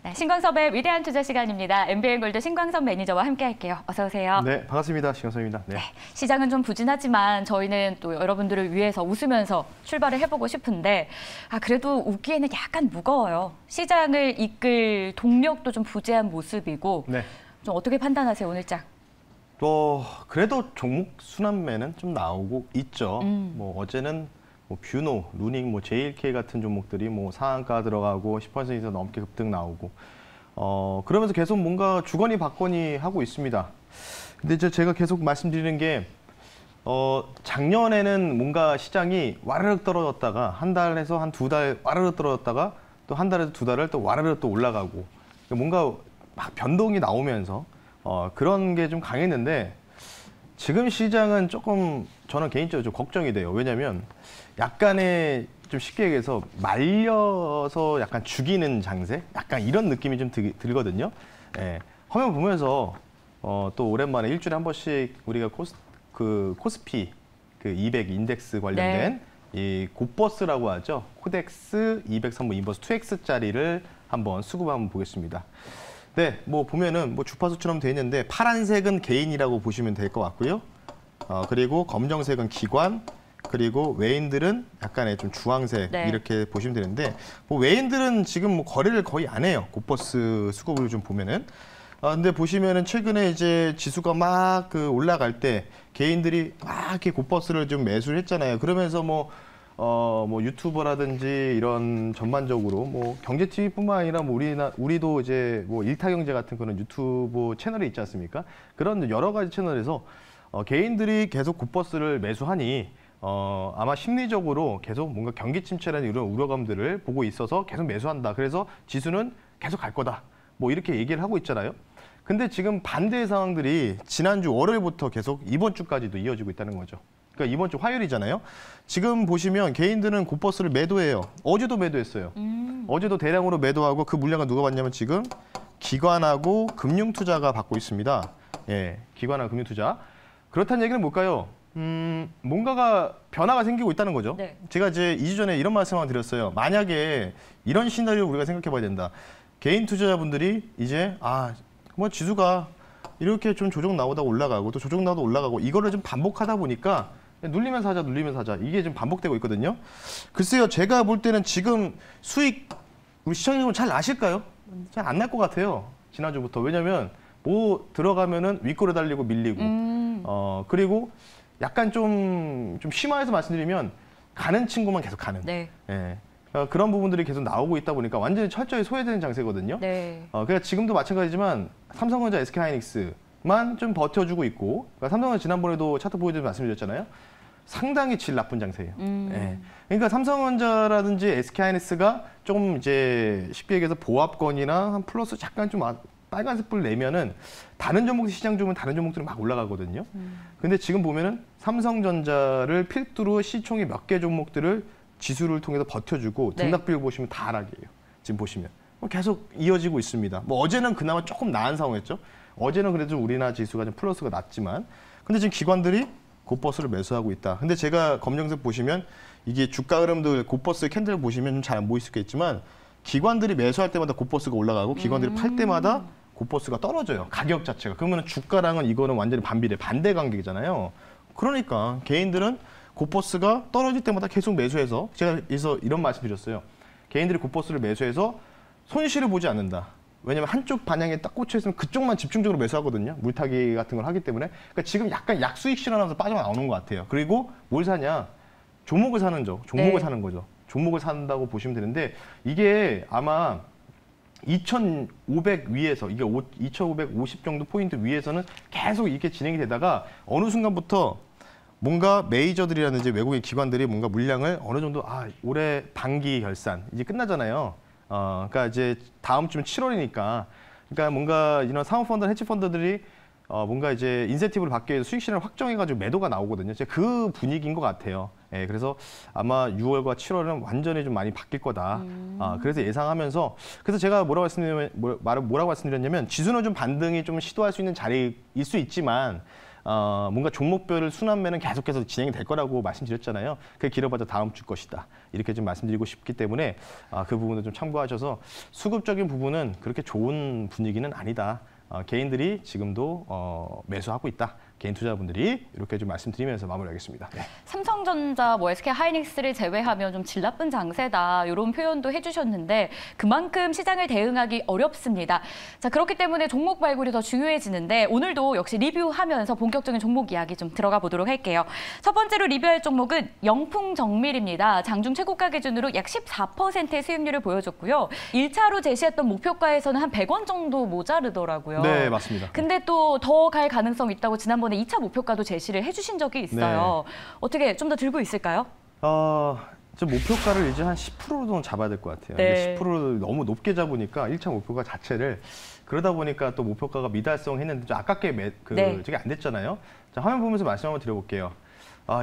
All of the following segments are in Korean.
네, 신광섭의 위대한 투자 시간입니다. MBN골드 신광섭 매니저와 함께할게요. 어서 오세요. 네, 반갑습니다. 신광섭입니다. 네. 네, 시장은 좀 부진하지만 저희는 또 여러분들을 위해서 웃으면서 출발을 해보고 싶은데 그래도 웃기에는 약간 무거워요. 시장을 이끌 동력도 좀 부재한 모습이고 네. 좀 어떻게 판단하세요, 오늘장? 그래도 종목 순환매는 좀 나오고 있죠. 뭐 어제는 뭐 뷰노, 루닝, 뭐 JLK 같은 종목들이 뭐 상한가 들어가고 10% 이상 넘게 급등 나오고 그러면서 계속 뭔가 주거니 받거니 하고 있습니다. 근데 이제 제가 계속 말씀드리는 게 작년에는 뭔가 시장이 와르륵 떨어졌다가 한 달에서 한 두 달 와르륵 떨어졌다가 또 한 달에서 두 달을 또 와르륵 또 올라가고 뭔가 막 변동이 나오면서 그런 게 좀 강했는데 지금 시장은 조금 저는 개인적으로 좀 걱정이 돼요. 왜냐하면 약간의 좀 쉽게 얘기해서 말려서 약간 죽이는 장세? 약간 이런 느낌이 좀 들거든요. 예. 화면 보면서 또 오랜만에 일주일에 한 번씩 우리가 코스피 그 200 인덱스 관련된 이 곱버스라고 하죠. 코덱스 203번 인버스 2X짜리를 한번 수급 한번 보겠습니다. 네, 뭐 보면은 뭐 주파수처럼 돼 있는데 파란색은 개인이라고 보시면 될 것 같고요. 그리고 검정색은 기관, 그리고 외인들은 약간의 좀 주황색 이렇게 보시면 되는데 뭐 외인들은 지금 뭐 거래를 거의 안 해요. 곱버스 수급을 좀 보면은. 근데 보시면은 최근에 이제 지수가 막 올라갈 때 개인들이 막 이렇게 곱버스를 좀 매수를 했잖아요. 그러면서 뭐 유튜버라든지 이런 전반적으로 뭐 경제 TV뿐만 아니라 뭐 우리도 이제 뭐 일타경제 같은 그런 유튜브 채널이 있지 않습니까? 그런 여러 가지 채널에서 개인들이 계속 곱버스를 매수하니 아마 심리적으로 계속 뭔가 경기 침체라는 이런 우려감들을 보고 있어서 계속 매수한다. 그래서 지수는 계속 갈 거다. 뭐 이렇게 얘기를 하고 있잖아요. 근데 지금 반대의 상황들이 지난주 월요일부터 계속 이번 주까지도 이어지고 있다는 거죠. 그러니까 이번 주 화요일이잖아요. 지금 보시면 개인들은 곱버스를 매도해요. 어제도 매도했어요. 어제도 대량으로 매도하고 그 물량을 누가 받냐면 지금 기관하고 금융투자가 받고 있습니다. 예, 기관하고 금융투자. 그렇다는 얘기는 뭘까요? 뭔가가 변화가 생기고 있다는 거죠. 네. 제가 이제 2주 전에 이런 말씀을 드렸어요. 만약에 이런 시나리오 우리가 생각해 봐야 된다. 개인 투자자분들이 이제 뭐 지수가 이렇게 좀 조정 나오다 올라가고 또 조정 나오다 올라가고 이거를 좀 반복하다 보니까 눌리면서 하자, 눌리면서 하자. 이게 좀 반복되고 있거든요. 글쎄요, 제가 볼 때는 지금 수익 우리 시청자분 잘 아실까요? 잘 안 날 것 같아요. 지난주부터. 왜냐면 뭐 들어가면은 윗골에 달리고 밀리고 그리고 약간 좀 심화해서 말씀드리면 가는 친구만 계속 가는. 네. 예. 그런 부분들이 계속 나오고 있다 보니까 완전히 철저히 소외되는 장세거든요. 네. 그러니까 지금도 마찬가지지만 삼성전자, SK하이닉스만 좀 버텨주고 있고, 그러니까 삼성은 지난번에도 차트 보여드리면서 말씀드렸잖아요. 상당히 질 나쁜 장세예요. 예. 그러니까 삼성전자라든지 SK하이닉스가 조금 이제 쉽게 얘기해서 보합권이나 한 플러스 잠깐 좀 빨간색 불 내면은 다른 종목 시장 주면 다른 종목들은 막 올라가거든요. 근데 지금 보면은 삼성전자를 필두로 시총이 몇 개 종목들을 지수를 통해서 버텨주고 등락비율 보시면 다 하락이에요. 지금 보시면 계속 이어지고 있습니다. 뭐 어제는 그나마 조금 나은 상황이었죠. 어제는 그래도 우리나라 지수가 좀 플러스가 났지만, 근데 지금 기관들이 곱버스를 매수하고 있다. 근데 제가 검정색 보시면 이게 주가 흐름들 곱버스 캔들 보시면 좀 잘 안 보일 수가 있지만 기관들이 매수할 때마다 곱버스가 올라가고 기관들이 팔 때마다 곱버스가 떨어져요. 가격 자체가. 그러면 주가랑은 이거는 완전히 반대 관계잖아요. 그러니까 개인들은 곱버스가 떨어질 때마다 계속 매수해서 제가 그래서 이런 말씀 드렸어요. 개인들이 곱버스를 매수해서 손실을 보지 않는다. 왜냐하면 한쪽 방향에 딱 꽂혀 있으면 그쪽만 집중적으로 매수하거든요. 물타기 같은 걸 하기 때문에. 그러니까 지금 약간 약수익 실현하면서 빠져나오는 것 같아요. 그리고 뭘 사냐? 종목을 사는 거죠. 종목을 산다고 보시면 되는데 이게 아마 2,500 위에서 이게 2,550 정도 포인트 위에서는 계속 이렇게 진행이 되다가 어느 순간부터 뭔가 메이저들이라든지 외국인 기관들이 뭔가 물량을 어느 정도 올해 반기 결산 이제 끝나잖아요. 그러니까 이제 다음 주면 7월이니까 그러니까 뭔가 이런 사모펀드, 헤지펀드들이 뭔가 이제 인센티브를 받기 위해서 수익 실현을 확정해가지고 매도가 나오거든요. 그 분위기인 것 같아요. 예, 그래서 아마 6월과 7월은 완전히 좀 많이 바뀔 거다. 그래서 예상하면서 그래서 제가 뭐라고 말씀드렸냐면 지수는 좀 반등이 좀 시도할 수 있는 자리일 수 있지만 뭔가 종목별 순환매는 계속해서 진행이 될 거라고 말씀드렸잖아요. 그게 길어봐도 다음 주 것이다. 이렇게 좀 말씀드리고 싶기 때문에 그 부분도 좀 참고하셔서 수급적인 부분은 그렇게 좋은 분위기는 아니다. 개인들이 지금도 매수하고 있다. 개인 투자분들이 이렇게 좀 말씀드리면서 마무리하겠습니다. 네. 삼성전자, SK 하이닉스를 제외하면 좀 질 나쁜 장세다 이런 표현도 해주셨는데 그만큼 시장을 대응하기 어렵습니다. 자, 그렇기 때문에 종목 발굴이 더 중요해지는데 오늘도 역시 리뷰하면서 본격적인 종목 이야기 좀 들어가 보도록 할게요. 첫 번째로 리뷰할 종목은 영풍정밀입니다. 장중 최고가 기준으로 약 14%의 수익률을 보여줬고요. 1차로 제시했던 목표가에서는 한 100원 정도 모자르더라고요. 네, 맞습니다. 근데 또 더 갈 가능성 있다고 지난번에 2차 목표가도 제시를 해주신 적이 있어요. 네. 어떻게 좀 더 들고 있을까요? 좀 목표가를 이제 한 10% 정도 잡아야 될 것 같아요. 네. 10%를 너무 높게 잡으니까 1차 목표가 자체를 그러다 보니까 또 목표가가 미달성했는데 좀 아깝게 저게 안 됐잖아요. 자, 화면 보면서 말씀 한번 드려볼게요.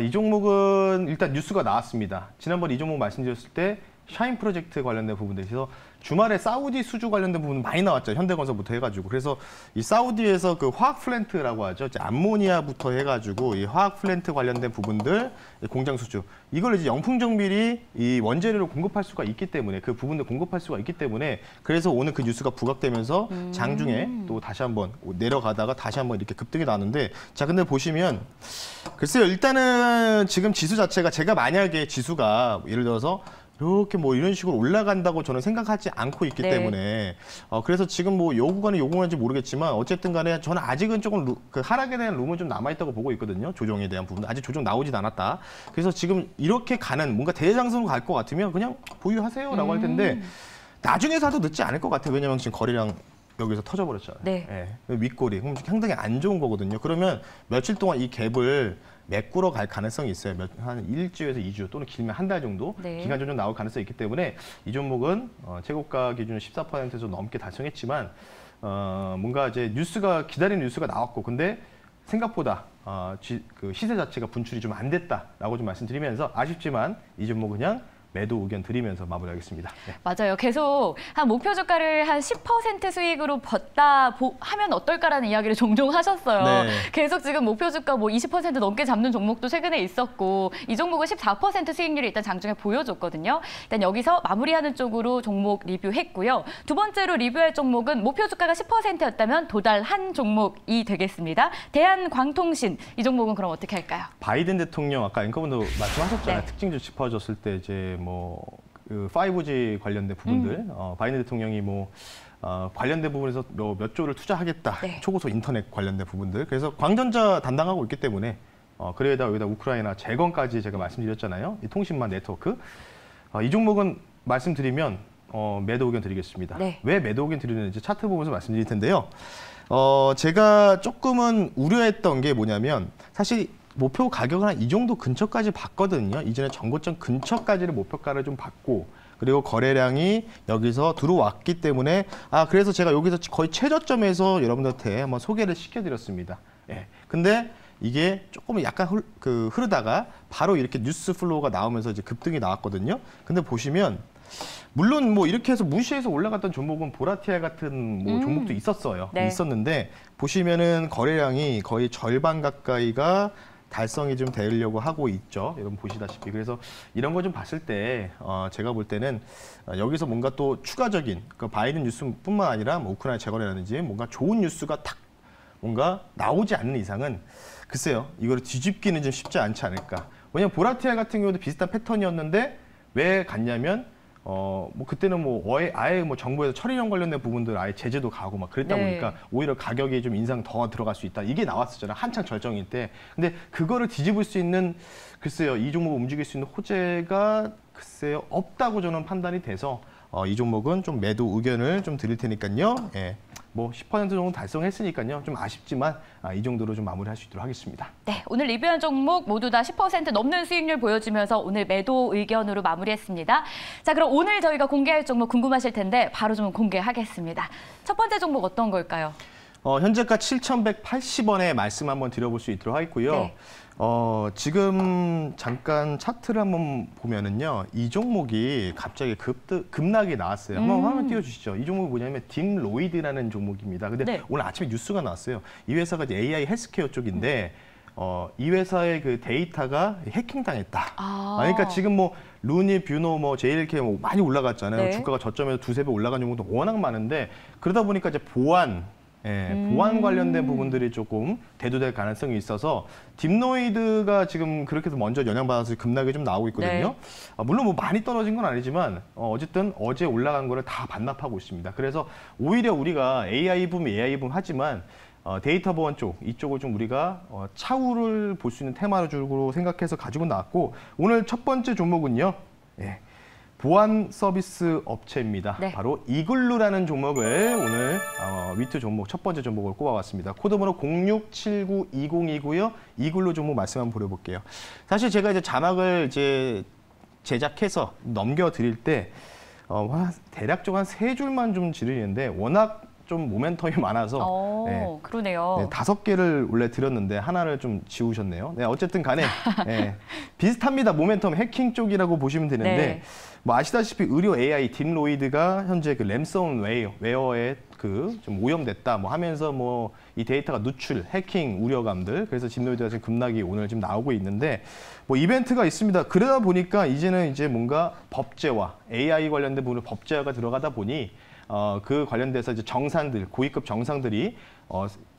이 종목은 일단 뉴스가 나왔습니다. 지난번 이 종목 말씀드렸을 때 샤인 프로젝트 관련된 부분들에서 주말에 사우디 수주 관련된 부분 많이 나왔죠. 현대건설부터 해가지고. 그래서 이 사우디에서 그 화학 플랜트라고 하죠. 이제 암모니아부터 해가지고 이 화학 플랜트 관련된 부분들 공장 수주. 이걸 이제 영풍정밀이 이 원재료를 공급할 수가 있기 때문에 그 부분을 공급할 수가 있기 때문에 그래서 오늘 그 뉴스가 부각되면서 장중에 또 다시 한번 내려가다가 다시 한번 이렇게 급등이 나왔는데 자, 근데 보시면 글쎄요. 일단은 지금 지수 자체가 제가 만약에 지수가 예를 들어서 이렇게 이런 식으로 올라간다고 저는 생각하지 않고 있기 때문에 그래서 지금 요 구간이 요 구간인지 모르겠지만 어쨌든 간에 저는 아직은 조금 그 하락에 대한 룸은 좀 남아있다고 보고 있거든요. 조정에 대한 부분 아직 조정 나오진 않았다. 그래서 지금 이렇게 가는 뭔가 대장성으로 갈 것 같으면 그냥 보유하세요라고 할 텐데 나중에 사도 늦지 않을 것 같아요. 왜냐면 지금 거래량 여기서 터져버렸잖아요. 네. 윗골이 그럼 상당히 안 좋은 거거든요. 그러면 며칠 동안 이 갭을 메꾸러 갈 가능성이 있어요. 한 일주에서 2주 또는 길면 한 달 정도 기간 조정 나올 가능성이 있기 때문에 이 종목은 최고가 기준 14%에서 넘게 달성했지만 뭔가 이제 뉴스가 기다리는 뉴스가 나왔고 근데 생각보다 그 시세 자체가 분출이 좀 안 됐다라고 좀 말씀드리면서 아쉽지만 이 종목 그냥 매도 의견 드리면서 마무리하겠습니다. 네. 맞아요. 계속 한 목표 주가를 한 10% 수익으로 벗다 하면 어떨까라는 이야기를 종종 하셨어요. 네. 계속 지금 목표 주가 20% 넘게 잡는 종목도 최근에 있었고 이 종목은 14% 수익률이 일단 장중에 보여줬거든요. 일단 여기서 마무리하는 쪽으로 종목 리뷰했고요. 두 번째로 리뷰할 종목은 목표 주가가 10%였다면 도달한 종목이 되겠습니다. 대한광통신 이 종목은 그럼 어떻게 할까요? 바이든 대통령 아까 앵커분도 말씀하셨잖아요. 네. 특징주 짚어줬을 때 이제 그 5G 관련된 부분들 바이든 대통령이 관련된 부분에서 몇 조를 투자하겠다. 네. 초고속 인터넷 관련된 부분들. 그래서 광전자 담당하고 있기 때문에 그래다 여기다 우크라이나 재건까지 제가 말씀드렸잖아요. 이 통신망 네트워크. 이 종목은 말씀드리면 매도 의견 드리겠습니다. 네. 왜 매도 의견 드리는지 차트 보면서 말씀드릴 텐데요. 제가 조금은 우려했던 게 뭐냐면 사실 목표 가격은 한 이 정도 근처까지 봤거든요. 이전에 전고점 근처까지를 목표가를 좀 봤고 그리고 거래량이 여기서 들어왔기 때문에 그래서 제가 여기서 거의 최저점에서 여러분들한테 한번 소개를 시켜드렸습니다. 예. 근데 이게 조금 약간 흐르다가 바로 이렇게 뉴스 플로우가 나오면서 이제 급등이 나왔거든요. 근데 보시면 물론 이렇게 해서 무시해서 올라갔던 종목은 보라티아 같은 종목도 있었어요. 네. 있었는데 보시면은 거래량이 거의 절반 가까이가 달성이 좀 되려고 하고 있죠. 여러분 보시다시피. 그래서 이런 거 좀 봤을 때 제가 볼 때는 여기서 뭔가 또 추가적인 그 바이든 뉴스뿐만 아니라 우크라이나 재건이라든지 뭔가 좋은 뉴스가 탁 뭔가 나오지 않는 이상은 글쎄요. 이거를 뒤집기는 좀 쉽지 않지 않을까. 왜냐면 보라티아 같은 경우도 비슷한 패턴이었는데 왜 갔냐면 그때는 아예 정부에서 처리령 관련된 부분들 아예 제재도 가고 막 그랬다 보니까 오히려 가격이 좀 인상 더 들어갈 수 있다. 이게 나왔었잖아요. 한창 절정일 때. 근데 그거를 뒤집을 수 있는 글쎄요. 이 종목을 움직일 수 있는 호재가 글쎄요. 없다고 저는 판단이 돼서 이 종목은 좀 매도 의견을 좀 드릴 테니까요. 예. 10% 정도 달성했으니까요. 좀 아쉽지만 이 정도로 좀 마무리할 수 있도록 하겠습니다. 네, 오늘 리뷰한 종목 모두 다 10% 넘는 수익률 보여주면서 오늘 매도 의견으로 마무리했습니다. 자, 그럼 오늘 저희가 공개할 종목 궁금하실 텐데 바로 좀 공개하겠습니다. 첫 번째 종목 어떤 걸까요? 현재가 7,180원에 말씀 한번 드려볼 수 있도록 하겠고요. 네. 지금 잠깐 차트를 한번 보면은요, 이 종목이 갑자기 급락이 나왔어요. 한번 화면 띄워주시죠. 이 종목이 뭐냐면 딥로이드라는 종목입니다. 근데 네. 오늘 아침에 뉴스가 나왔어요. 이 회사가 이제 AI 헬스케어 쪽인데 이 회사의 그 데이터가 해킹당했다. 그러니까 지금 뭐 루니, 뷰노, 뭐 JLK 뭐 많이 올라갔잖아요. 네. 주가가 저점에서 두세 배 올라간 종목도 워낙 많은데 그러다 보니까 이제 보안 관련된 부분들이 조금 대두될 가능성이 있어서 딥노이드가 지금 그렇게 해서 먼저 영향받아서 급락이 좀 나오고 있거든요. 네. 물론 뭐 많이 떨어진 건 아니지만 어쨌든 어제 올라간 거를 다 반납하고 있습니다. 그래서 오히려 우리가 AI 붐 하지만 데이터 보안 쪽, 이쪽을 좀 우리가 차후를 볼 수 있는 테마적으로 생각해서 가지고 나왔고 오늘 첫 번째 종목은요. 보안 서비스 업체입니다. 네. 바로 이글루라는 종목을 오늘 위트 종목 첫 번째 종목을 꼽아봤습니다. 코드번호 067920이고요. 이글루 종목 말씀 한번 드려볼게요. 사실 제가 이제 자막을 이제 제작해서 넘겨드릴 때 대략적으로 한 세 줄만 좀 지르는데 워낙 좀 모멘텀이 많아서 그러네요. 5개를 원래 드렸는데 하나를 좀 지우셨네요. 네, 어쨌든 간에 비슷합니다. 모멘텀 해킹 쪽이라고 보시면 되는데 네. 뭐 아시다시피 의료 AI 딥로이드가 현재 그 램섬웨어에 그 좀 오염됐다 뭐 하면서 뭐 이 데이터가 누출, 해킹 우려감들 그래서 딥로이드가 지금 급락이 오늘 지금 나오고 있는데 뭐 이벤트가 있습니다. 그러다 보니까 이제는 이제 뭔가 법제화, AI 관련된 부분을 법제화가 들어가다 보니 그 관련돼서 이제 정상들, 고위급 정상들이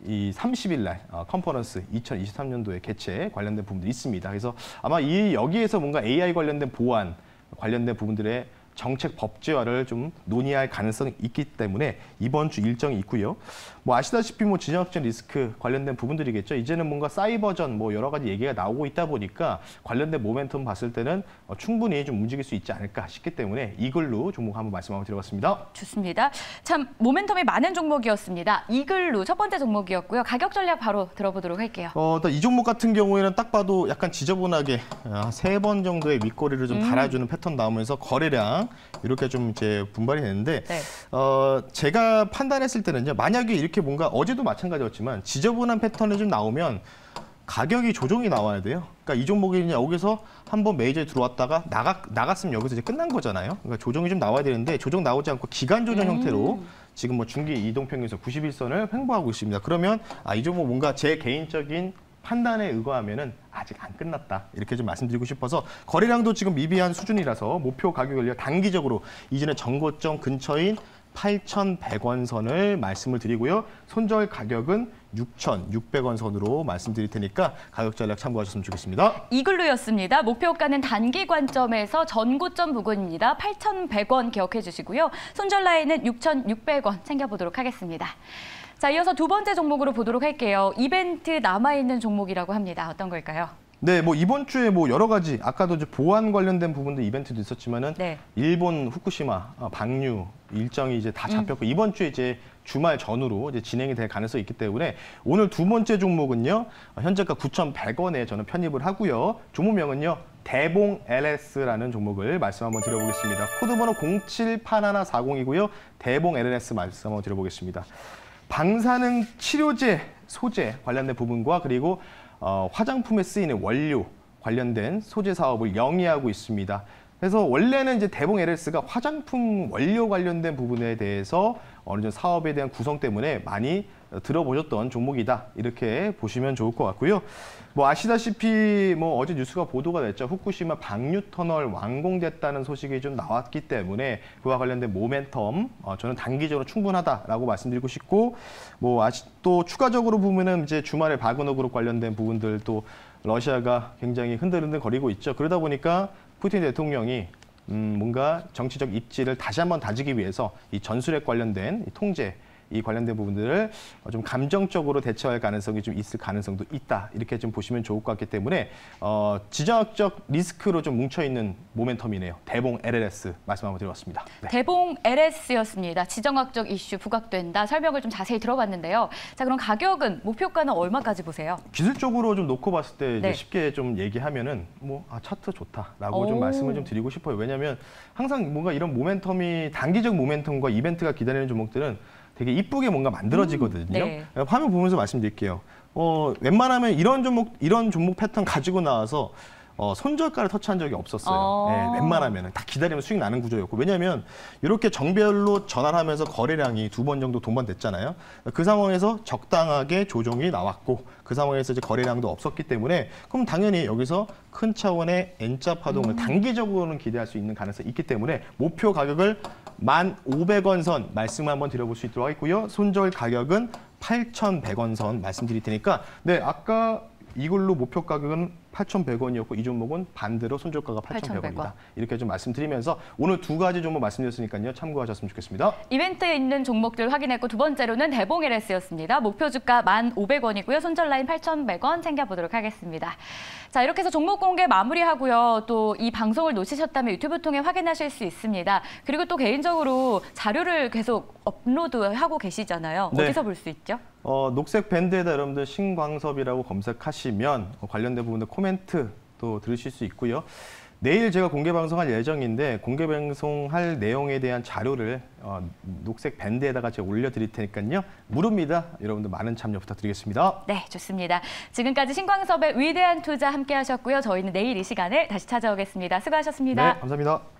이 30일 날 컨퍼런스 2023년도에 개최 관련된 부분도 있습니다. 그래서 아마 여기에서 뭔가 AI 관련된 보안 관련된 부분들의 정책 법제화를 좀 논의할 가능성이 있기 때문에 이번 주 일정이 있고요. 뭐 아시다시피 뭐 지정학적 리스크 관련된 부분들이겠죠. 이제는 뭔가 사이버전 뭐 여러 가지 얘기가 나오고 있다 보니까 관련된 모멘텀 봤을 때는 충분히 좀 움직일 수 있지 않을까 싶기 때문에 이글루 종목 한번 말씀 한번 드려봤습니다. 좋습니다. 참 모멘텀이 많은 종목이었습니다. 이글루 첫 번째 종목이었고요. 가격 전략 바로 들어보도록 할게요. 이 종목 같은 경우에는 딱 봐도 약간 지저분하게 3번 정도의 윗꼬리를 좀 달아주는 패턴 나오면서 거래량 이렇게 좀 이제 분발이 되는데 네. 제가 판단했을 때는요. 만약에 이렇게 뭔가 어제도 마찬가지였지만 지저분한 패턴이 좀 나오면 가격이 조정이 나와야 돼요. 그러니까 이 종목이 여기서 한번 메이저에 들어왔다가 나갔으면 여기서 이제 끝난 거잖아요. 그러니까 조정이 좀 나와야 되는데 조정 나오지 않고 기간 조정 형태로 지금 뭐 중기 이동평균선 91선을 횡보하고 있습니다. 그러면 이 종목 뭔가 제 개인적인 판단에 의거하면은 아직 안 끝났다. 이렇게 좀 말씀드리고 싶어서 거래량도 지금 미비한 수준이라서 목표 가격을 단기적으로 이전에 전고점 근처인 8,100원 선을 말씀을 드리고요. 손절 가격은 6,600원 선으로 말씀드릴 테니까 가격 전략 참고하셨으면 좋겠습니다. 이글루였습니다. 목표가는 단기 관점에서 전고점 부근입니다. 8,100원 기억해 주시고요. 손절 라인은 6,600원 챙겨보도록 하겠습니다. 자, 이어서 두 번째 종목으로 보도록 할게요. 이벤트 남아있는 종목이라고 합니다. 어떤 걸까요? 네, 뭐 이번 주에 뭐 여러 가지 아까도 이제 보안 관련된 부분도 이벤트도 있었지만은 네. 일본 후쿠시마 방류 일정이 이제 다 잡혔고 이번 주에 이제 주말 전후로 이제 진행이 될 가능성이 있기 때문에 오늘 두 번째 종목은요. 현재가 9,100원에 저는 편입을 하고요. 종목명은요. 대봉 LS라는 종목을 말씀 한번 드려보겠습니다. 코드번호 078140이고요. 대봉 LS 말씀 한번 드려보겠습니다. 방사능 치료제, 소재 관련된 부분과 그리고 화장품에 쓰이는 원료 관련된 소재 사업을 영위하고 있습니다. 그래서 원래는 이제 대봉 LS가 화장품 원료 관련된 부분에 대해서 어느 정도 사업에 대한 구성 때문에 많이 들어보셨던 종목이다. 이렇게 보시면 좋을 것 같고요. 뭐 아시다시피 뭐 어제 뉴스가 보도가 됐죠. 후쿠시마 방류 터널 완공됐다는 소식이 좀 나왔기 때문에 그와 관련된 모멘텀 저는 단기적으로 충분하다라고 말씀드리고 싶고 뭐 또 추가적으로 보면은 이제 주말에 바그너 그룹 관련된 부분들 또 러시아가 굉장히 흔들흔들 거리고 있죠. 그러다 보니까 푸틴 대통령이 뭔가 정치적 입지를 다시 한번 다지기 위해서 이 전술핵 관련된 이 통제 이 관련된 부분들을 좀 감정적으로 대처할 가능성이 좀 있을 가능성도 있다. 이렇게 좀 보시면 좋을 것 같기 때문에 지정학적 리스크로 좀 뭉쳐있는 모멘텀이네요. 대봉 LS 말씀 한번 드려봤습니다. 네. 대봉 LS였습니다. 지정학적 이슈 부각된다. 설명을 좀 자세히 들어봤는데요. 자, 그럼 가격은 목표가는 얼마까지 보세요? 기술적으로 좀 놓고 봤을 때 이제 네. 쉽게 좀 얘기하면은 차트 좋다라고 좀 말씀을 좀 드리고 싶어요. 왜냐하면 항상 뭔가 이런 모멘텀이 단기적 모멘텀과 이벤트가 기다리는 종목들은 되게 이쁘게 뭔가 만들어지거든요. 네. 화면 보면서 말씀드릴게요. 웬만하면 이런 종목 패턴 가지고 나와서 손절가를 터치한 적이 없었어요. 네, 웬만하면 다 기다리면 수익 나는 구조였고, 왜냐하면 이렇게 정별로 전환을 하면서 거래량이 2번 정도 동반됐잖아요. 그 상황에서 적당하게 조정이 나왔고, 그 상황에서 이제 거래량도 없었기 때문에 그럼 당연히 여기서 큰 차원의 N자 파동을 단기적으로는 기대할 수 있는 가능성이 있기 때문에 목표 가격을 1,500원 선 말씀을 한번 드려볼 수 있도록 하겠고요. 손절 가격은 8,100원 선 말씀드릴 테니까, 네, 아까 이걸로 목표 가격은 8,100원이었고 이 종목은 반대로 손절가가 8,100원이다. 이렇게 좀 말씀드리면서 오늘 두 가지 종목 말씀드렸으니까요. 참고하셨으면 좋겠습니다. 이벤트에 있는 종목들 확인했고 두 번째로는 대봉 LS였습니다. 목표 주가 1,500원이고요. 손절 라인 8,100원 챙겨보도록 하겠습니다. 자, 이렇게 해서 종목 공개 마무리하고요. 또 이 방송을 놓치셨다면 유튜브 통해 확인하실 수 있습니다. 그리고 또 개인적으로 자료를 계속 업로드하고 계시잖아요. 네. 어디서 볼 수 있죠? 녹색 밴드에다 여러분들 신광섭이라고 검색하시면 관련된 부분들 코멘트 또 들으실 수 있고요. 내일 제가 공개 방송할 예정인데 공개 방송할 내용에 대한 자료를 녹색 밴드에다가 제가 올려드릴 테니까요. 무료입니다. 여러분들 많은 참여 부탁드리겠습니다. 네, 좋습니다. 지금까지 신광섭의 위대한 투자 함께 하셨고요. 저희는 내일 이 시간에 다시 찾아오겠습니다. 수고하셨습니다. 네, 감사합니다.